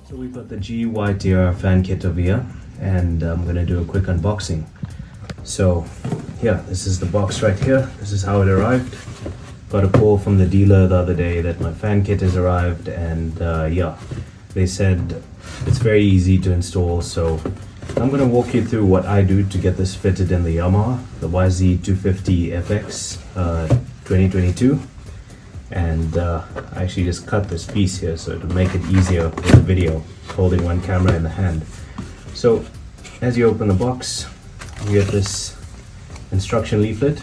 So we've got the Gytr fan kit over here, and I'm going to do a quick unboxing. So yeah, this is the box right here. This is how it arrived. Got a call from the dealer the other day that my fan kit has arrived, and yeah, they said it's very easy to install. So I'm going to walk you through what I do to get this fitted in the Yamaha, the YZ250FX 2022. And I actually just cut this piece here so to make it easier for the video, holding one camera in the hand. So as you open the box, you get this instruction leaflet.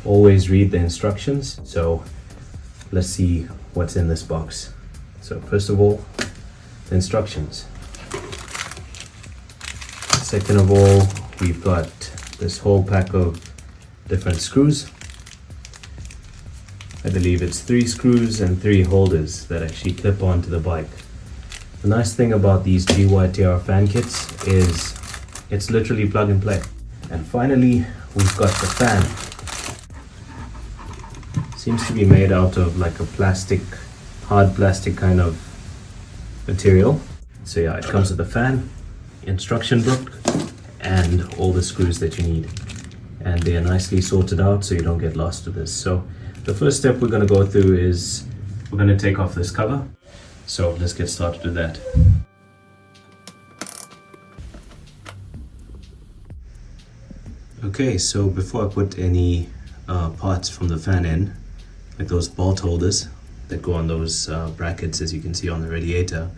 Always read the instructions. So let's see what's in this box. So first of all, the instructions. Second of all, we've got this whole pack of different screws. I believe it's 3 screws and 3 holders that actually clip onto the bike. The nice thing about these Gytr fan kits is it's literally plug and play. And finally, we've got the fan. Seems to be made out of like a plastic, hard plastic kind of material. So yeah, it comes with the fan, instruction book, and all the screws that you need. And they are nicely sorted out so you don't get lost with this. So the first step we're going to go through is we're going to take off this cover. So let's get started with that. Okay, so before I put any parts from the fan in, like those bolt holders that go on those brackets as you can see on the radiator,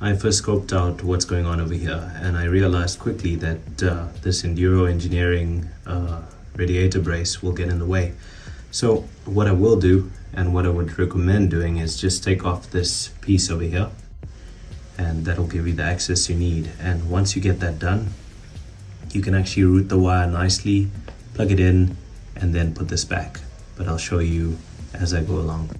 I first scoped out what's going on over here, and I realized quickly that this Enduro Engineering radiator brace will get in the way. So what I will do, and what I would recommend doing, is just take off this piece over here, and that'll give you the access you need. And once you get that done, you can actually route the wire nicely, plug it in, and then put this back. But I'll show you as I go along.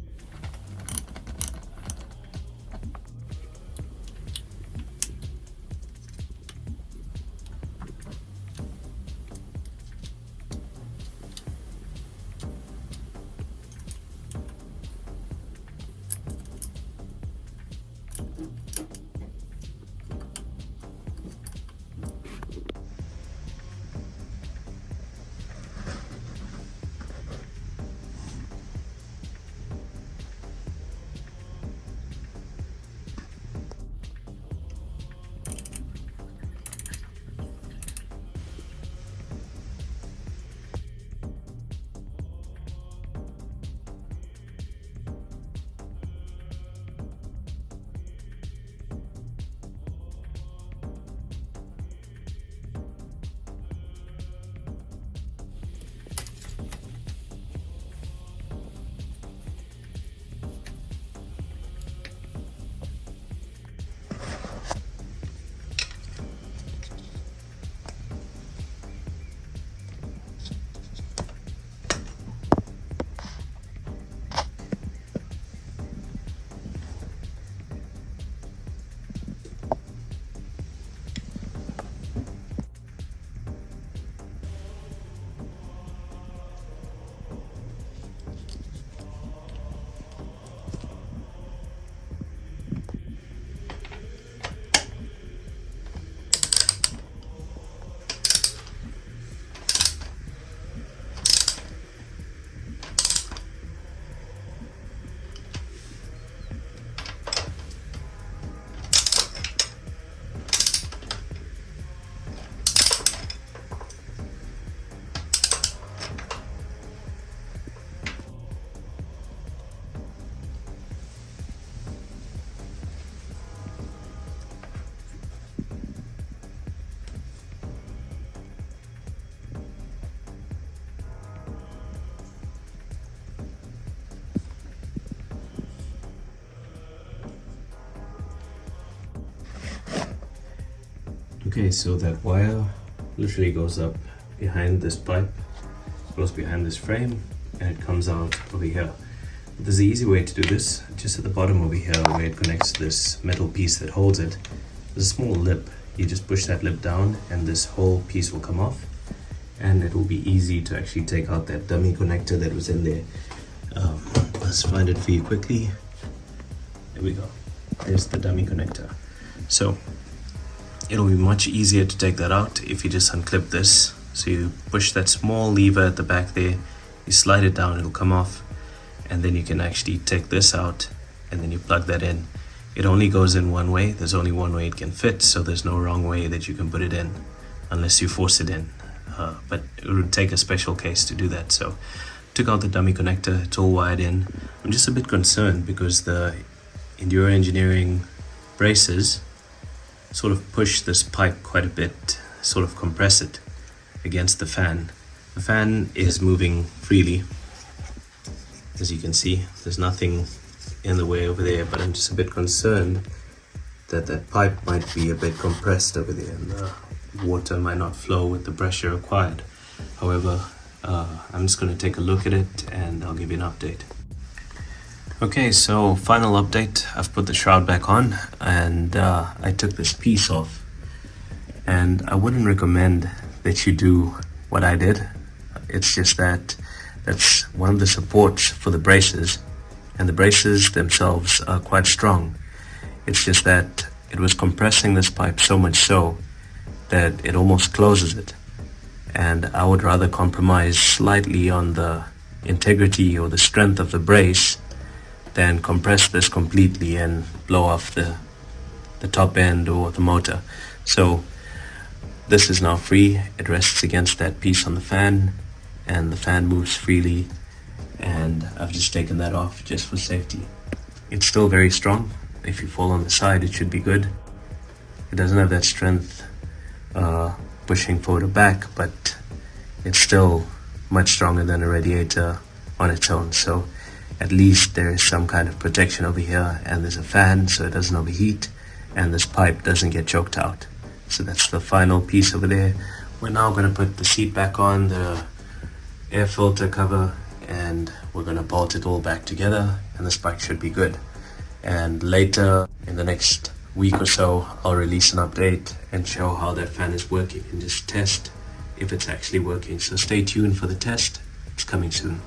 Okay, so that wire literally goes up behind this pipe, goes behind this frame, and it comes out over here. But there's an easy way to do this. Just at the bottom over here where it connects to this metal piece that holds it, there's a small lip. You just push that lip down and this whole piece will come off, and it will be easy to actually take out that dummy connector that was in there. Let's find it for you quickly. There we go. there's the dummy connector. So it'll be much easier to take that out if you just unclip this. So you push that small lever at the back there, you slide it down, it'll come off, and then you can actually take this out and then you plug that in. It only goes in one way, there's only one way it can fit, so there's no wrong way that you can put it in unless you force it in. But it would take a special case to do that. So took out the dummy connector, it's all wired in. I'm just a bit concerned because the Enduro Engineering braces sort of push this pipe quite a bit, sort of compress it against the fan. The fan is moving freely, as you can see. There's nothing in the way over there, but I'm just a bit concerned that that pipe might be a bit compressed over there and the water might not flow with the pressure required. However, I'm just going to take a look at it and I'll give you an update. Okay, so final update. I've put the shroud back on and I took this piece off, and I wouldn't recommend that you do what I did. It's just that that's one of the supports for the braces, and the braces themselves are quite strong. It's just that it was compressing this pipe so much so that it almost closes it, and I would rather compromise slightly on the integrity or the strength of the brace than compress this completely and blow off the top end or the motor. So this is now free. It rests against that piece on the fan and the fan moves freely, and I've just taken that off just for safety. It's still very strong. If you fall on the side, it should be good. It doesn't have that strength pushing forward or back, but it's still much stronger than a radiator on its own. So at least there is some kind of protection over here, and there's a fan so it doesn't overheat, and this pipe doesn't get choked out. So that's the final piece over there. We're now going to put the seat back on, the air filter cover, and we're going to bolt it all back together, and this bike should be good. And later in the next week or so, I'll release an update and show how that fan is working and just test if it's actually working. So stay tuned for the test. It's coming soon.